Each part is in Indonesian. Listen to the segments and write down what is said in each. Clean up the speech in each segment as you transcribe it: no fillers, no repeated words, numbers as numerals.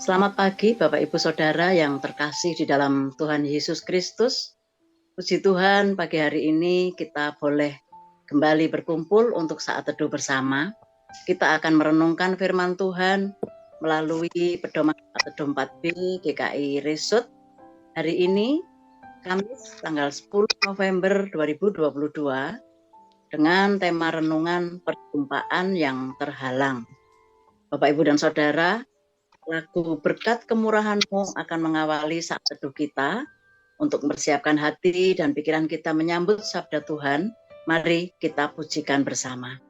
Selamat pagi Bapak Ibu Saudara yang terkasih di dalam Tuhan Yesus Kristus. Puji Tuhan, pagi hari ini kita boleh kembali berkumpul untuk saat teduh bersama. Kita akan merenungkan firman Tuhan melalui pedoman saat teduh 4B GKI Resut. Hari ini Kamis tanggal 10 November 2022 dengan tema renungan perjumpaan yang terhalang. Bapak Ibu dan Saudara, lagu Berkat Kemurahan-Mu akan mengawali saat teduh kita untuk mempersiapkan hati dan pikiran kita menyambut sabda Tuhan. Mari kita pujikan bersama.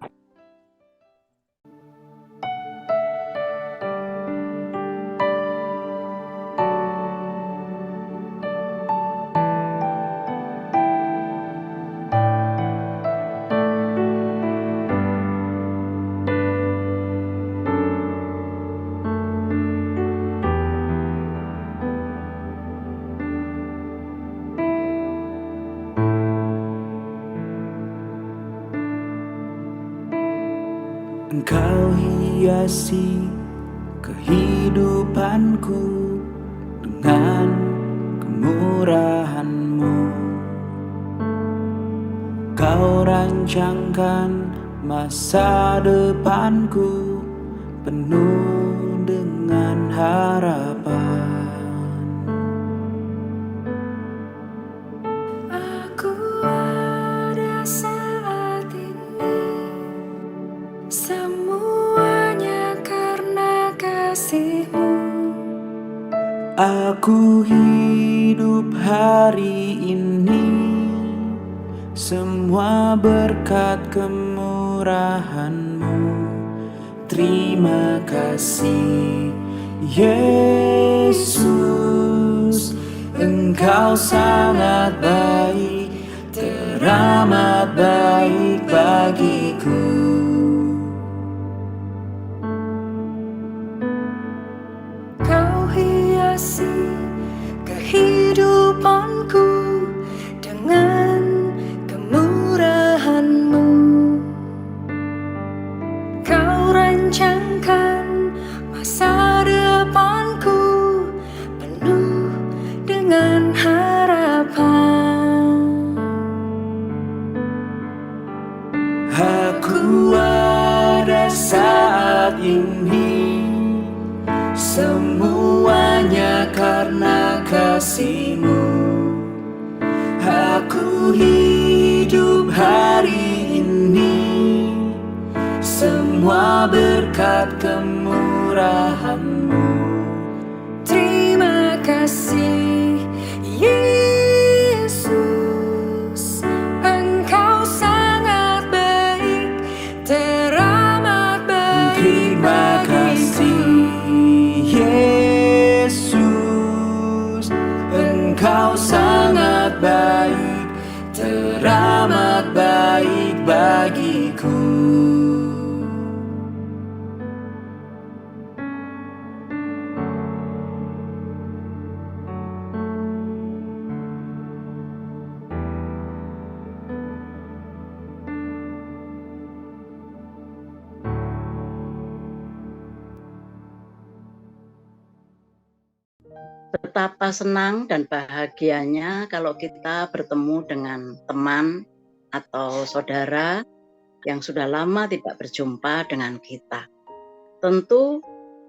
Engkau hiasi kehidupanku dengan kemurahan-Mu. Kau rancangkan masa depanku penuh dengan harapan. Aku ada saat ini, semuanya karena kasih-Mu. Aku hidup hari ini, semua berkat kemurahan-Mu. Terima kasih Yesus, Engkau sangat baik, teramat baik bagiku. Kau hiasi kehidupanku dengan kemurahan-Mu. Kau rancangkan masa depanku penuh dengan harapan. Aku ada saat ini, semuanya karena kasih-Mu. Aku hidup hari ini, semua berkat kemurahan-Mu. Terima kasih Yesus, Engkau sangat baik, teramat baik Terima kasih Yesus, Engkau sangat baik, teramat baik bagiku. Betapa senang dan bahagianya kalau kita bertemu dengan teman atau saudara yang sudah lama tidak berjumpa dengan kita. Tentu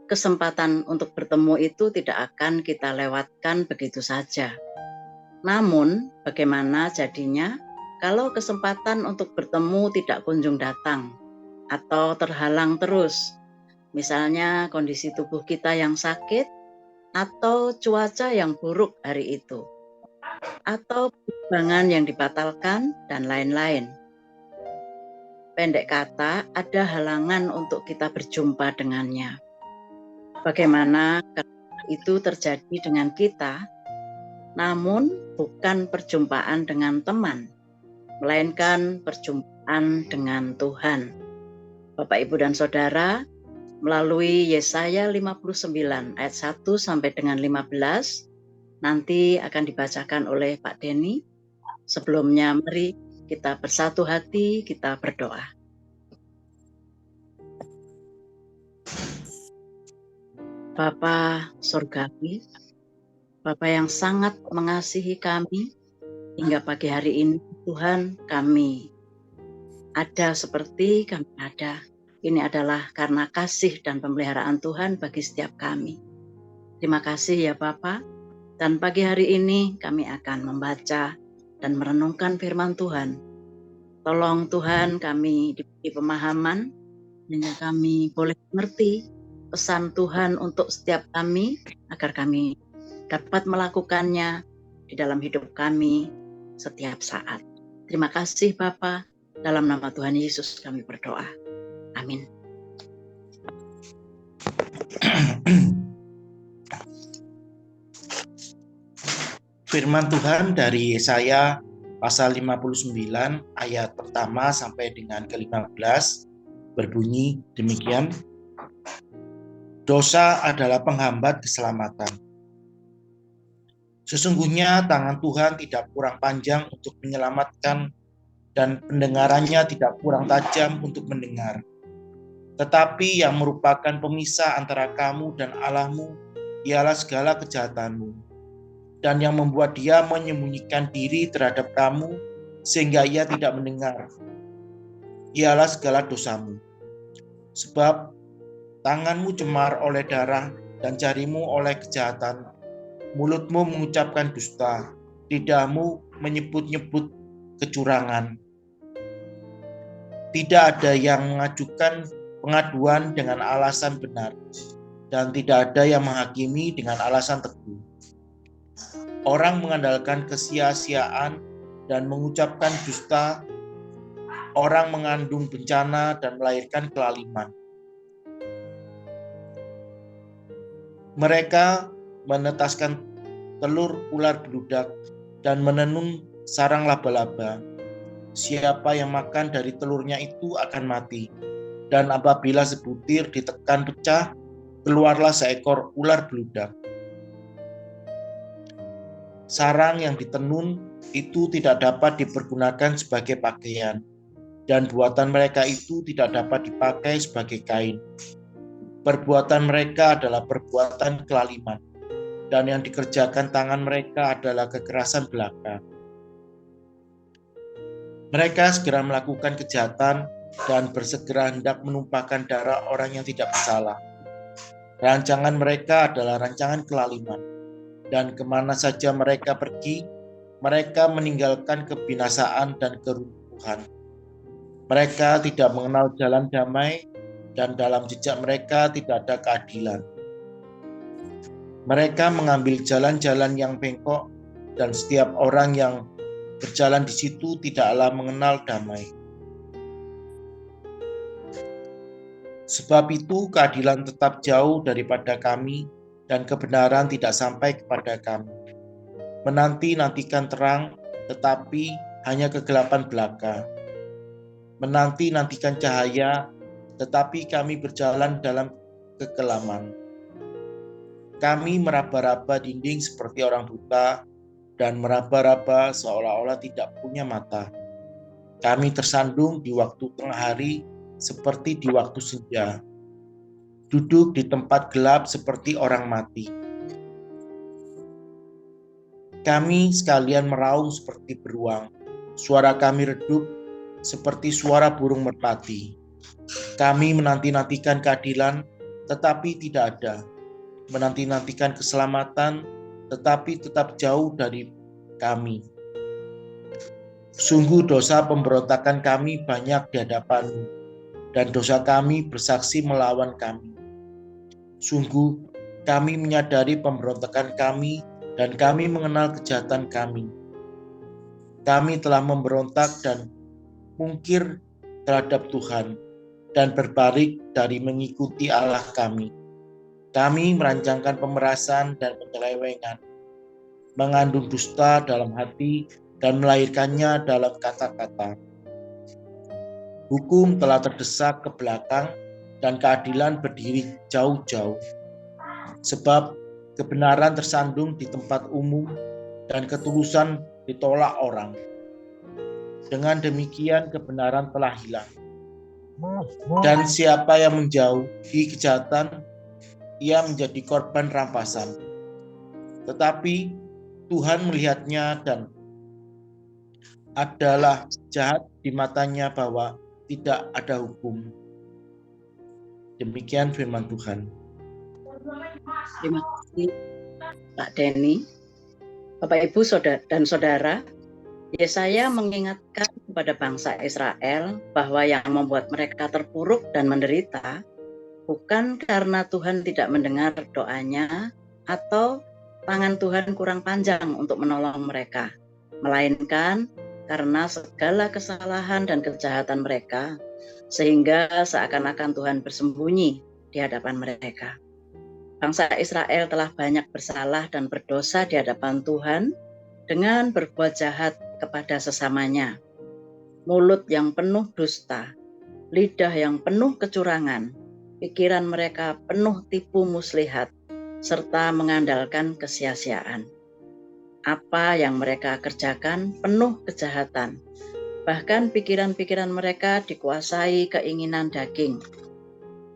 kesempatan untuk bertemu itu tidak akan kita lewatkan begitu saja. Namun, bagaimana jadinya kalau kesempatan untuk bertemu tidak kunjung datang atau terhalang terus? Misalnya kondisi tubuh kita yang sakit, atau cuaca yang buruk hari itu, atau penerbangan yang dibatalkan, dan lain-lain. Pendek kata, ada halangan untuk kita berjumpa dengannya. Bagaimana kalau itu terjadi dengan kita, namun bukan perjumpaan dengan teman, melainkan perjumpaan dengan Tuhan. Bapak, Ibu, dan Saudara, melalui Yesaya 59 ayat 1 sampai dengan 15 nanti akan dibacakan oleh Pak Denny. Sebelumnya mari kita bersatu hati, kita berdoa. Bapa Surgawi, Bapa yang sangat mengasihi kami, hingga pagi hari ini Tuhan kami ada seperti kami ada. Ini adalah karena kasih dan pemeliharaan Tuhan bagi setiap kami. Terima kasih ya Bapa. Dan pagi hari ini kami akan membaca dan merenungkan firman Tuhan. Tolong Tuhan kami diberi pemahaman, sehingga kami boleh mengerti pesan Tuhan untuk setiap kami, agar kami dapat melakukannya di dalam hidup kami setiap saat. Terima kasih Bapa, dalam nama Tuhan Yesus kami berdoa. Amin. Firman Tuhan dari Yesaya pasal 59 ayat pertama sampai dengan ke-15 berbunyi demikian. Dosa adalah penghambat keselamatan. Sesungguhnya tangan Tuhan tidak kurang panjang untuk menyelamatkan dan pendengarannya tidak kurang tajam untuk mendengar. Tetapi yang merupakan pemisah antara kamu dan Allahmu ialah segala kejahatanmu, dan yang membuat dia menyembunyikan diri terhadap kamu sehingga ia tidak mendengar ialah segala dosamu. Sebab tanganmu cemar oleh darah dan jarimu oleh kejahatan, mulutmu mengucapkan dusta, lidahmu menyebut-nyebut kecurangan. Tidak ada yang mengajukan pengaduan dengan alasan benar, dan tidak ada yang menghakimi dengan alasan teguh. Orang mengandalkan kesia-siaan dan mengucapkan dusta, orang mengandung bencana dan melahirkan kelaliman. Mereka menetaskan telur ular beludak dan menenun sarang laba-laba. Siapa yang makan dari telurnya itu akan mati. Dan apabila sebutir ditekan pecah, keluarlah seekor ular beludak. Sarang yang ditenun itu tidak dapat dipergunakan sebagai pakaian, dan buatan mereka itu tidak dapat dipakai sebagai kain. Perbuatan mereka adalah perbuatan kelaliman, dan yang dikerjakan tangan mereka adalah kekerasan belaka. Mereka segera melakukan kejahatan dan bersegera hendak menumpahkan darah orang yang tidak bersalah. Rancangan mereka adalah rancangan kelaliman, dan kemana saja mereka pergi, mereka meninggalkan kebinasaan dan keruntuhan. Mereka tidak mengenal jalan damai, dan dalam jejak mereka tidak ada keadilan. Mereka mengambil jalan-jalan yang bengkok, dan setiap orang yang berjalan di situ tidaklah mengenal damai. Sebab itu keadilan tetap jauh daripada kami, dan kebenaran tidak sampai kepada kami. Menanti-nantikan terang, tetapi hanya kegelapan belaka. Menanti-nantikan cahaya, tetapi kami berjalan dalam kekelaman. Kami meraba-raba dinding seperti orang buta, dan meraba-raba seolah-olah tidak punya mata. Kami tersandung di waktu tengah hari seperti di waktu senja. Duduk di tempat gelap seperti orang mati. Kami sekalian meraung seperti beruang. Suara kami redup seperti suara burung merpati. Kami menanti-nantikan keadilan, tetapi tidak ada. Menanti-nantikan keselamatan, tetapi tetap jauh dari kami. Sungguh dosa pemberontakan kami banyak di hadapan-Mu, dan dosa kami bersaksi melawan kami. Sungguh kami menyadari pemberontakan kami, dan kami mengenal kejahatan kami. Kami telah memberontak dan mungkir terhadap Tuhan, dan berbalik dari mengikuti Allah kami. Kami merancangkan pemerasan dan penyelewengan, mengandung dusta dalam hati dan melahirkannya dalam kata-kata. Hukum telah terdesak ke belakang dan keadilan berdiri jauh-jauh. Sebab kebenaran tersandung di tempat umum dan ketulusan ditolak orang. Dengan demikian kebenaran telah hilang. Dan siapa yang menjauhi kejahatan ia menjadi korban rampasan. Tetapi Tuhan melihatnya dan adalah jahat di matanya bahwa tidak ada hukum. Demikian firman Tuhan. Terima kasih Pak Denny. Bapak Ibu dan Saudara, Yesaya mengingatkan kepada bangsa Israel bahwa yang membuat mereka terpuruk dan menderita bukan karena Tuhan tidak mendengar doanya atau tangan Tuhan kurang panjang untuk menolong mereka, melainkan karena segala kesalahan dan kejahatan mereka, sehingga seakan-akan Tuhan bersembunyi di hadapan mereka. Bangsa Israel telah banyak bersalah dan berdosa di hadapan Tuhan dengan berbuat jahat kepada sesamanya. Mulut yang penuh dusta, lidah yang penuh kecurangan, pikiran mereka penuh tipu muslihat, serta mengandalkan kesia-siaan. Apa yang mereka kerjakan penuh kejahatan. Bahkan pikiran-pikiran mereka dikuasai keinginan daging.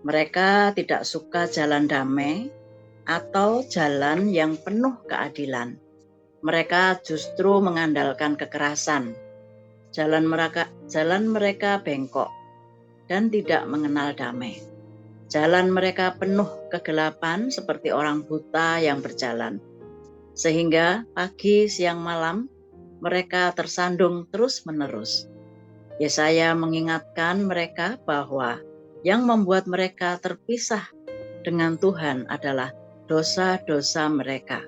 Mereka tidak suka jalan damai atau jalan yang penuh keadilan. Mereka justru mengandalkan kekerasan. Jalan mereka bengkok dan tidak mengenal damai. Jalan mereka penuh kegelapan seperti orang buta yang berjalan. Sehingga pagi, siang, malam mereka tersandung terus-menerus. Yesaya mengingatkan mereka bahwa yang membuat mereka terpisah dengan Tuhan adalah dosa-dosa mereka.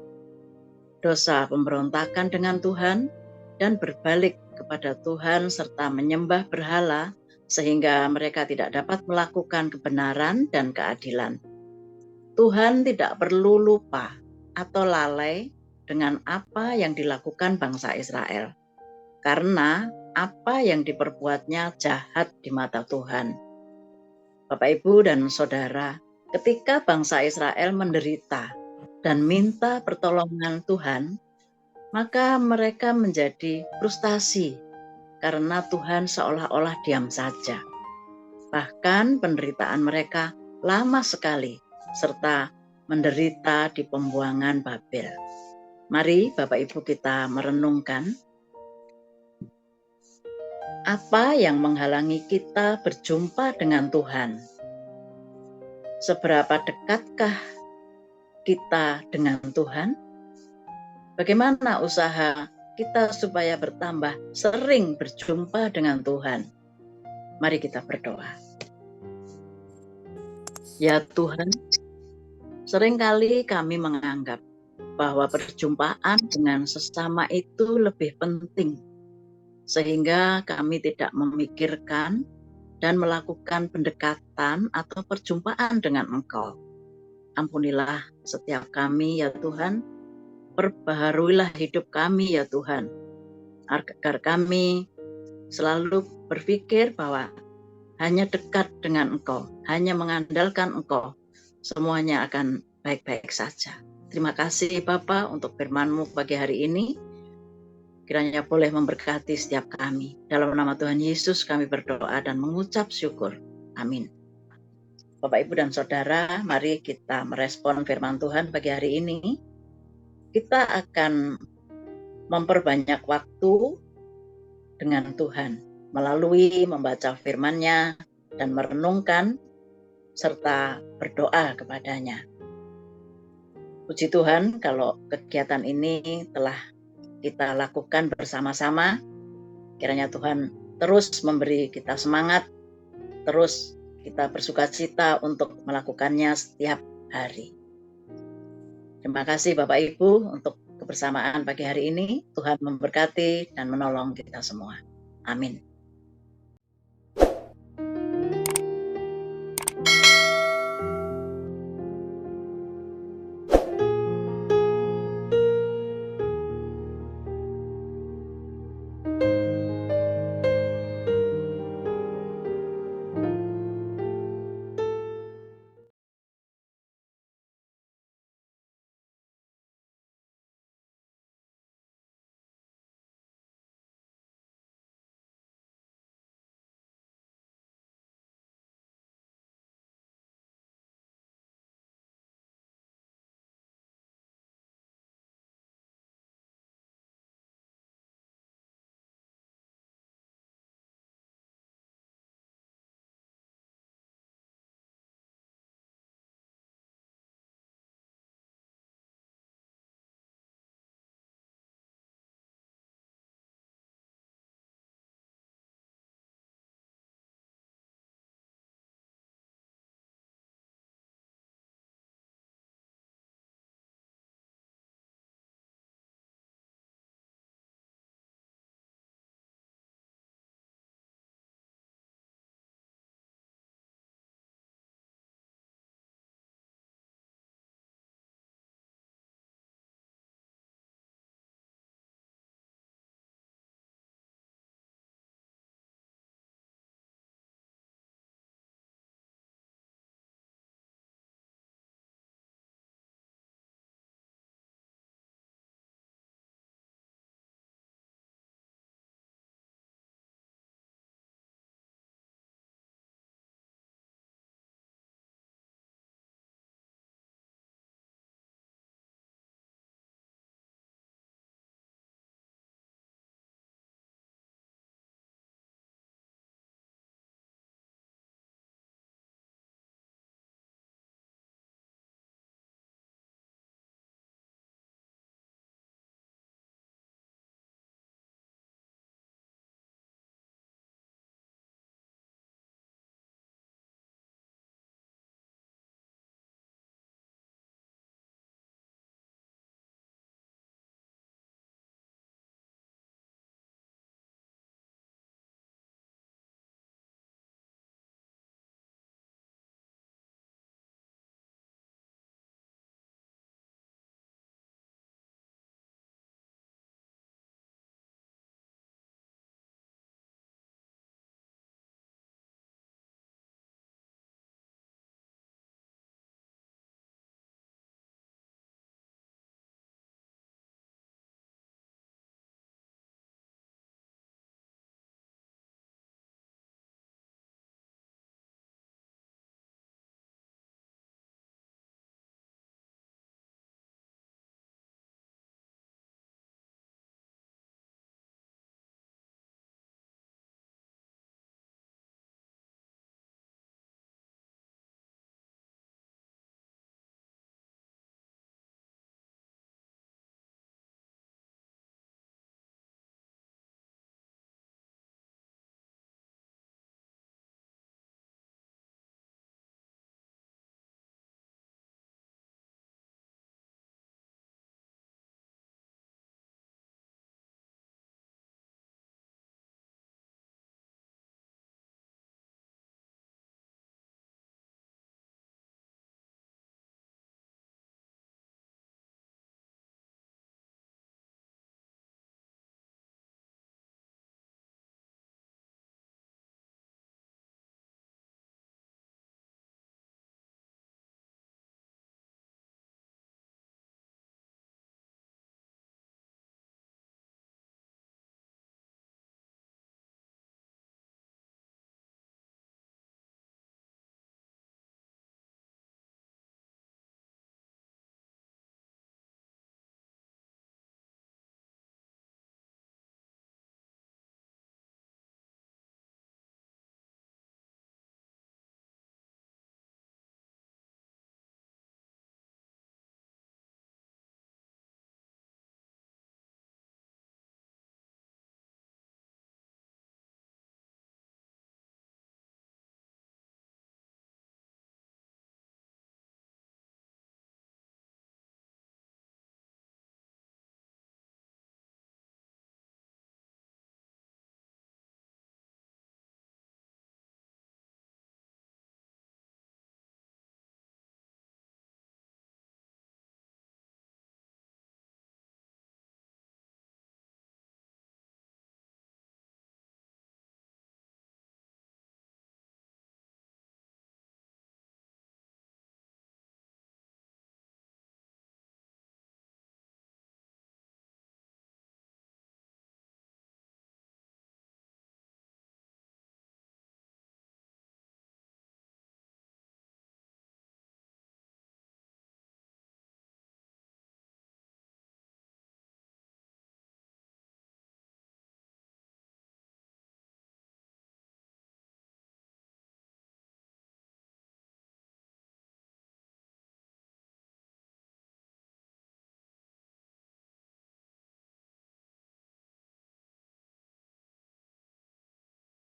Dosa pemberontakan dengan Tuhan dan berbalik kepada Tuhan serta menyembah berhala sehingga mereka tidak dapat melakukan kebenaran dan keadilan. Tuhan tidak perlu lupa atau lalai dengan apa yang dilakukan bangsa Israel, karena apa yang diperbuatnya jahat di mata Tuhan. Bapak, Ibu, dan Saudara, ketika bangsa Israel menderita dan minta pertolongan Tuhan, maka mereka menjadi frustasi karena Tuhan seolah-olah diam saja. Bahkan penderitaan mereka lama sekali, serta menderita di pembuangan Babel. Mari Bapak Ibu kita merenungkan apa yang menghalangi kita berjumpa dengan Tuhan. Seberapa dekatkah kita dengan Tuhan? Bagaimana usaha kita supaya bertambah sering berjumpa dengan Tuhan? Mari kita berdoa. Ya Tuhan, seringkali kami menganggap bahwa perjumpaan dengan sesama itu lebih penting, sehingga kami tidak memikirkan dan melakukan pendekatan atau perjumpaan dengan Engkau. Ampunilah setiap kami ya Tuhan, perbaharuilah hidup kami ya Tuhan, agar kami selalu berpikir bahwa hanya dekat dengan Engkau, hanya mengandalkan Engkau, semuanya akan baik-baik saja. Terima kasih Bapa untuk firman-Mu pagi hari ini. Kiranya boleh memberkati setiap kami. Dalam nama Tuhan Yesus kami berdoa dan mengucap syukur. Amin. Bapak, Ibu, dan Saudara, mari kita merespon firman Tuhan pagi hari ini. Kita akan memperbanyak waktu dengan Tuhan melalui membaca firman-Nya dan merenungkan serta berdoa kepadanya. Puji Tuhan kalau kegiatan ini telah kita lakukan bersama-sama. Kiranya Tuhan terus memberi kita semangat, terus kita bersukacita untuk melakukannya setiap hari. Terima kasih Bapak Ibu untuk kebersamaan pagi hari ini. Tuhan memberkati dan menolong kita semua. Amin.